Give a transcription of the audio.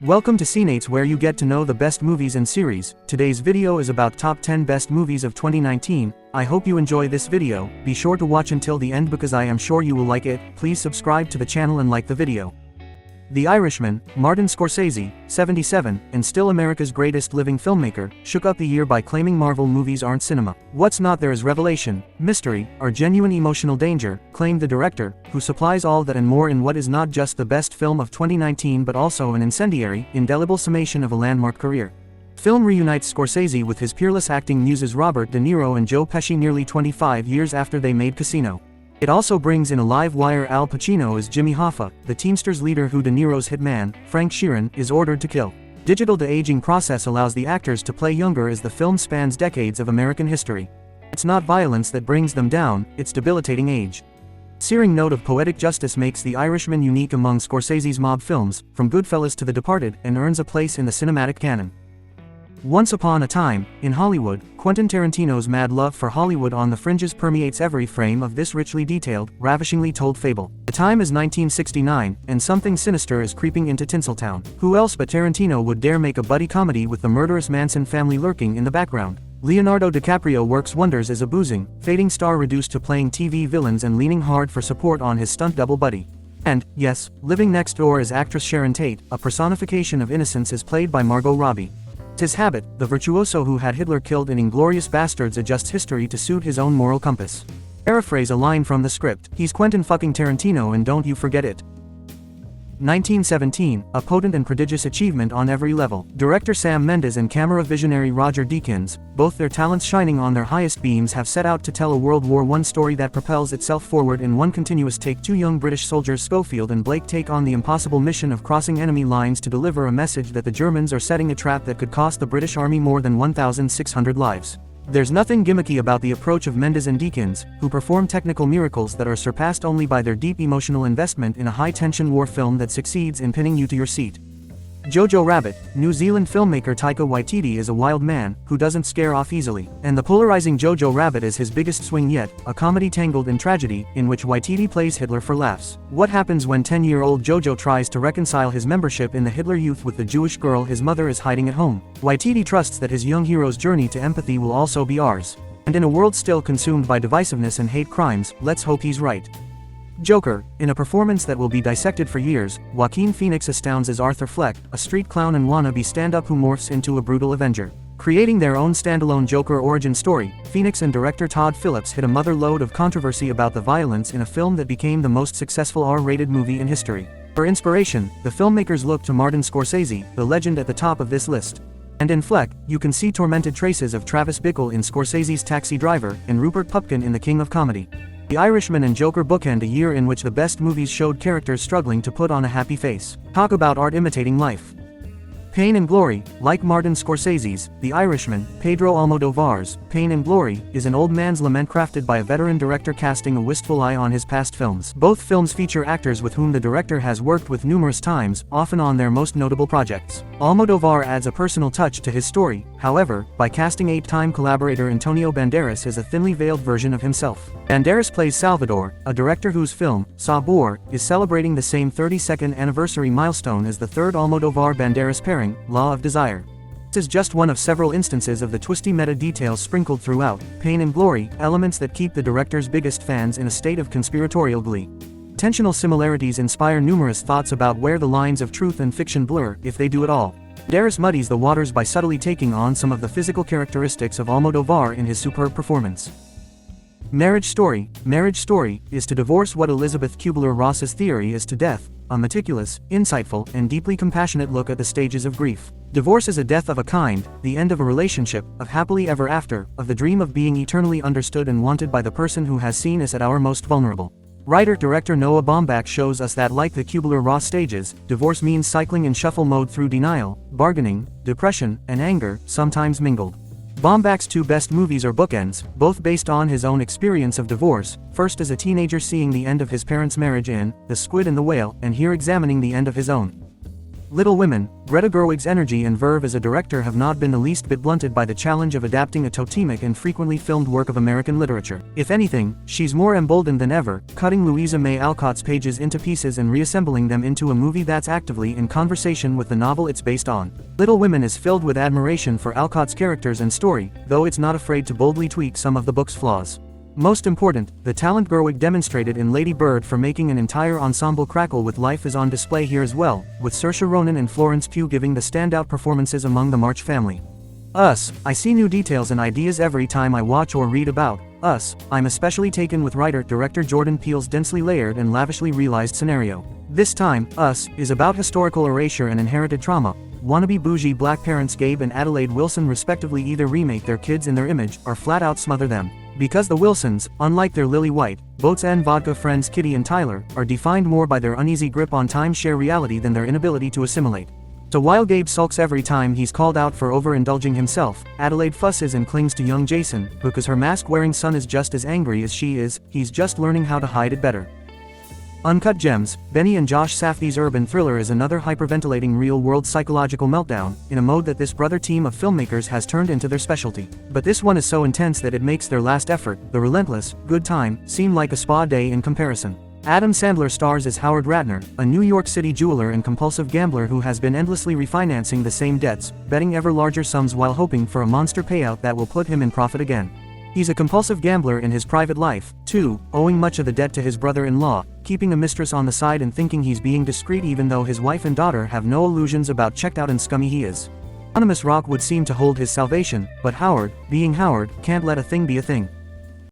Welcome to Cineights, where you get to know the best movies and series. Today's video is about top 10 best movies of 2019. I hope you enjoy this video. Be sure to watch until the end because I am sure you will like it. Please subscribe to the channel and like the video. The Irishman, Martin Scorsese, 77, and still America's greatest living filmmaker, shook up the year by claiming Marvel movies aren't cinema. What's not there is revelation, mystery, or genuine emotional danger, claimed the director, who supplies all that and more in what is not just the best film of 2019 but also an incendiary, indelible summation of a landmark career. Film reunites Scorsese with his peerless acting muses Robert De Niro and Joe Pesci nearly 25 years after they made Casino. It also brings in a live wire Al Pacino as Jimmy Hoffa, the Teamsters leader who De Niro's hitman, Frank Sheeran, is ordered to kill. Digital de-aging process allows the actors to play younger as the film spans decades of American history. It's not violence that brings them down, it's debilitating age. Searing note of poetic justice makes The Irishman unique among Scorsese's mob films, from Goodfellas to The Departed, and earns a place in the cinematic canon. Once upon a time, in Hollywood, Quentin Tarantino's mad love for Hollywood on the fringes permeates every frame of this richly detailed, ravishingly told fable. The time is 1969, and something sinister is creeping into Tinseltown. Who else but Tarantino would dare make a buddy comedy with the murderous Manson family lurking in the background? Leonardo DiCaprio works wonders as a boozing, fading star reduced to playing TV villains and leaning hard for support on his stunt double buddy. And, yes, living next door is actress Sharon Tate, a personification of innocence is played by Margot Robbie. His habit, the virtuoso who had Hitler killed in Inglourious Basterds adjusts history to suit his own moral compass. Paraphrase a line from the script, he's Quentin fucking Tarantino and don't you forget it. 1917, a potent and prodigious achievement on every level. Director Sam Mendes and camera visionary Roger Deakins, both their talents shining on their highest beams, have set out to tell a World War I story that propels itself forward in one continuous take. Two young British soldiers Schofield and Blake take on the impossible mission of crossing enemy lines to deliver a message that the Germans are setting a trap that could cost the British Army more than 1,600 lives. There's nothing gimmicky about the approach of Mendes and Deakins, who perform technical miracles that are surpassed only by their deep emotional investment in a high-tension war film that succeeds in pinning you to your seat. Jojo Rabbit, New Zealand filmmaker Taika Waititi is a wild man, who doesn't scare off easily. And the polarizing Jojo Rabbit is his biggest swing yet, a comedy tangled in tragedy, in which Waititi plays Hitler for laughs. What happens when 10-year-old Jojo tries to reconcile his membership in the Hitler Youth with the Jewish girl his mother is hiding at home? Waititi trusts that his young hero's journey to empathy will also be ours. And in a world still consumed by divisiveness and hate crimes, let's hope he's right. Joker, in a performance that will be dissected for years, Joaquin Phoenix astounds as Arthur Fleck, a street clown and wannabe stand-up who morphs into a brutal Avenger. Creating their own standalone Joker origin story, Phoenix and director Todd Phillips hit a mother lode of controversy about the violence in a film that became the most successful R-rated movie in history. For inspiration, the filmmakers looked to Martin Scorsese, the legend at the top of this list. And in Fleck, you can see tormented traces of Travis Bickle in Scorsese's Taxi Driver, and Rupert Pupkin in The King of Comedy. The Irishman and Joker bookend a year in which the best movies showed characters struggling to put on a happy face. Talk about art imitating life. Pain and Glory, like Martin Scorsese's The Irishman, Pedro Almodovar's Pain and Glory, is an old man's lament crafted by a veteran director casting a wistful eye on his past films. Both films feature actors with whom the director has worked with numerous times, often on their most notable projects. Almodovar adds a personal touch to his story, however, by casting eight-time collaborator Antonio Banderas as a thinly veiled version of himself. Banderas plays Salvador, a director whose film, Sabor, is celebrating the same 32nd anniversary milestone as the third Almodovar-Banderas pairing, Law of Desire. This is just one of several instances of the twisty meta details sprinkled throughout Pain and Glory, elements that keep the director's biggest fans in a state of conspiratorial glee. Intentional similarities inspire numerous thoughts about where the lines of truth and fiction blur, if they do at all. Banderas muddies the waters by subtly taking on some of the physical characteristics of Almodovar in his superb performance. Marriage Story is to divorce what Elizabeth Kubler-Ross's theory is to death, a meticulous, insightful, and deeply compassionate look at the stages of grief. Divorce is a death of a kind, the end of a relationship, of happily ever after, of the dream of being eternally understood and wanted by the person who has seen us at our most vulnerable. Writer-director Noah Baumbach shows us that, like the Kubler-Ross stages, divorce means cycling in shuffle mode through denial, bargaining, depression, and anger, sometimes mingled. Baumbach's two best movies are bookends, both based on his own experience of divorce, first as a teenager seeing the end of his parents' marriage in The Squid and the Whale, and here examining the end of his own. Little Women, Greta Gerwig's energy and verve as a director have not been the least bit blunted by the challenge of adapting a totemic and frequently filmed work of American literature. If anything, she's more emboldened than ever, cutting Louisa May Alcott's pages into pieces and reassembling them into a movie that's actively in conversation with the novel it's based on. Little Women is filled with admiration for Alcott's characters and story, though it's not afraid to boldly tweak some of the book's flaws. Most important, the talent Gerwig demonstrated in Lady Bird for making an entire ensemble crackle with life is on display here as well, with Saoirse Ronan and Florence Pugh giving the standout performances among the March family. Us, I see new details and ideas every time I watch or read about Us. I'm especially taken with writer-director Jordan Peele's densely layered and lavishly realized scenario. This time, Us is about historical erasure and inherited trauma. Wannabe bougie black parents Gabe and Adelaide Wilson respectively either remake their kids in their image or flat out smother them. Because the Wilsons, unlike their Lily White, Boats and Vodka friends Kitty and Tyler, are defined more by their uneasy grip on timeshare reality than their inability to assimilate. So while Gabe sulks every time he's called out for overindulging himself, Adelaide fusses and clings to young Jason, because her mask-wearing son is just as angry as she is, he's just learning how to hide it better. Uncut Gems, Benny and Josh Safdie's urban thriller is another hyperventilating real-world psychological meltdown, in a mode that this brother team of filmmakers has turned into their specialty. But this one is so intense that it makes their last effort, the relentless, good time, seem like a spa day in comparison. Adam Sandler stars as Howard Ratner, a New York City jeweler and compulsive gambler who has been endlessly refinancing the same debts, betting ever larger sums while hoping for a monster payout that will put him in profit again. He's a compulsive gambler in his private life, too, owing much of the debt to his brother-in-law, keeping a mistress on the side and thinking he's being discreet even though his wife and daughter have no illusions about checked out and scummy he is. Anonymous Rock would seem to hold his salvation, but Howard, being Howard, can't let a thing be a thing.